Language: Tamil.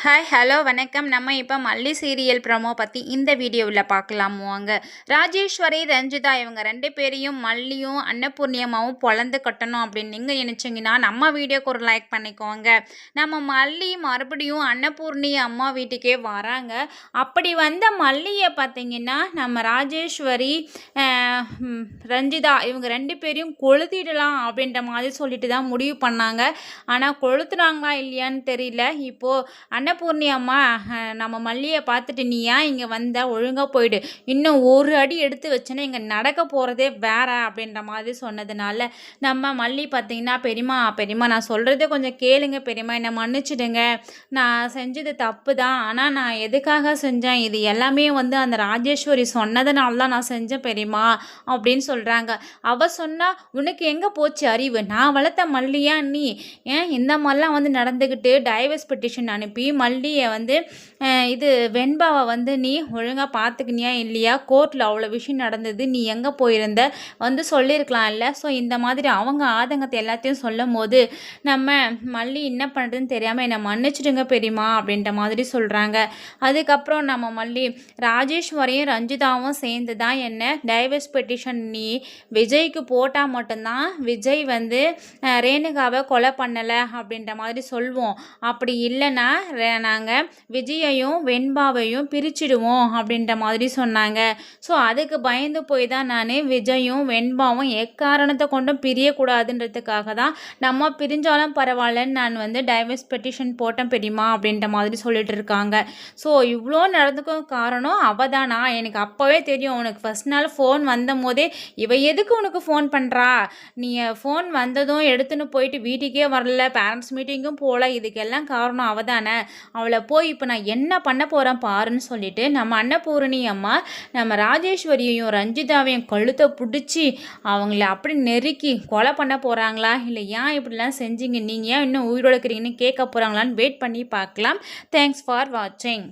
ஹாய் ஹலோ வணக்கம். நம்ம இப்போ மல்லி சீரியல் ப்ரமோ பற்றி இந்த வீடியோவில் பார்க்கலாம் வாங்க. ராஜேஸ்வரி ரஞ்சிதா இவங்க 2 பேரையும் மல்லியும் அன்னபூர்ணியம்மாவும் பொழந்து கட்டணும் அப்படின்னு நீங்கள் நினச்சிங்கன்னா நம்ம வீடியோக்கு ஒரு லைக் பண்ணிக்கோங்க. நம்ம மல்லி மறுபடியும் அன்னபூர்ணி அம்மா வீட்டுக்கே வராங்க. அப்படி வந்த மல்லியை பார்த்தீங்கன்னா நம்ம ராஜேஸ்வரி ரஞ்சிதா இவங்க 2 பேரையும் கொளுத்திடலாம் அப்படின்ற மாதிரி சொல்லிட்டு தான் முடிவு பண்ணாங்க. ஆனால் கொளுத்துனாங்களா இல்லையான்னு தெரியல. இப்போது அன்னபூர்ணி அம்மா நம்ம மல்லியை பார்த்துட்டு நீ ஏன் இங்கே வந்த, ஒழுங்காக போயிடு, இன்னும் ஒரு அடி எடுத்து வச்சேன்னா இங்கே நடக்க போகிறதே வேற அப்படின்ற மாதிரி சொன்னதுனால நம்ம மல்லி பார்த்தீங்கன்னா பெரியம்மா நான் சொல்கிறதே கொஞ்சம் கேளுங்க பெரியம்மா, என்னை மன்னிச்சிடுங்க, நான் செஞ்சது தப்பு தான், ஆனால் நான் எதுக்காக செஞ்சேன், இது எல்லாமே அந்த ராஜேஸ்வரி சொன்னதுனால தான் நான் செஞ்சேன் பெரியம்மா அப்படின்னு சொல்கிறாங்க. அவள் சொன்னால் உனக்கு எங்கே போச்சு அறிவு, நான் வளர்த்த மல்லியா நீ ஏன் இந்த மாதிரிலாம் நடந்துக்கிட்டு டைவர்ஸ் பெட்டிஷன் அனுப்பி மல்லியை இது வெண்பாவை நீ ஒழுங்காக பார்த்துக்கினியா இல்லையா, கோர்ட்டில் அவ்வளோ விஷயம் நடந்தது, நீ எங்கே போயிருந்த சொல்லியிருக்கலாம் இல்லை. ஸோ இந்த மாதிரி அவங்க ஆதங்கத்தை எல்லாத்தையும் சொல்லும் போது நம்ம மல்லி என்ன பண்ணுறதுன்னு தெரியாமல் என்னை மன்னிச்சிடுங்க பெரியம்மா அப்படின்ற மாதிரி சொல்கிறாங்க. அதுக்கப்புறம் நம்ம மல்லி ராஜேஸ்வரியும் ரஞ்சிதாவும் சேர்ந்து தான் என்ன டைவர்ஸ் பெட்டிஷன் நீ விஜய்க்கு போட்டால் மட்டும்தான் விஜய் ரேணுகாவை கொலை பண்ணலை அப்படின்ற மாதிரி சொல்வோம், அப்படி இல்லைன்னா நாங்கள் விஜயையும் வெண்பாவையும் பிரிச்சிடுவோம் அப்படின்ற மாதிரி சொன்னாங்க. ஸோ அதுக்கு பயந்து போய் தான் நான் விஜயும் வெண்பாவும் எக்காரணத்தை கொண்டும் பிரியக்கூடாதுன்றதுக்காக தான் நம்ம பிரிஞ்சாலும் பரவாயில்லன்னு நான் டைவர்ஸ் பெட்டிஷன் போட்டேன் பெரியம்மா அப்படின்ற மாதிரி சொல்லிட்டு இருக்காங்க. ஸோ இவ்வளோ நடந்துக்கும் காரணம் அவள் தானா, எனக்கு அப்போவே தெரியும், உனக்கு ஃபஸ்ட் நாள் ஃபோன் வந்த போதே இவ எதுக்கு உனக்கு ஃபோன் பண்ணுறா, நீ ஃபோன் வந்ததும் எடுத்துன்னு போயிட்டு வீட்டுக்கே வரல, பேரண்ட்ஸ் மீட்டிங்கும் போகல, இதுக்கெல்லாம் காரணம் அவள் தானே, அவளை போய் இப்போ நான் என்ன பண்ண போகிறேன் பாருன்னு சொல்லிட்டு நம்ம அன்னபூரணி அம்மா நம்ம ராஜேஸ்வரியையும் ரஞ்சிதாவையும் கழுத்தை பிடிச்சி அவங்கள அப்படி நெருக்கி கொலை பண்ண போகிறாங்களா, இல்லை ஏன் இப்படிலாம் செஞ்சீங்க, நீங்கள் ஏன் இன்னும் உயிரோடு இருக்கிறீங்கன்னு கேட்க போகிறாங்களான்னு வெயிட் பண்ணி பார்க்கலாம். தேங்க்ஸ் ஃபார் வாட்சிங்.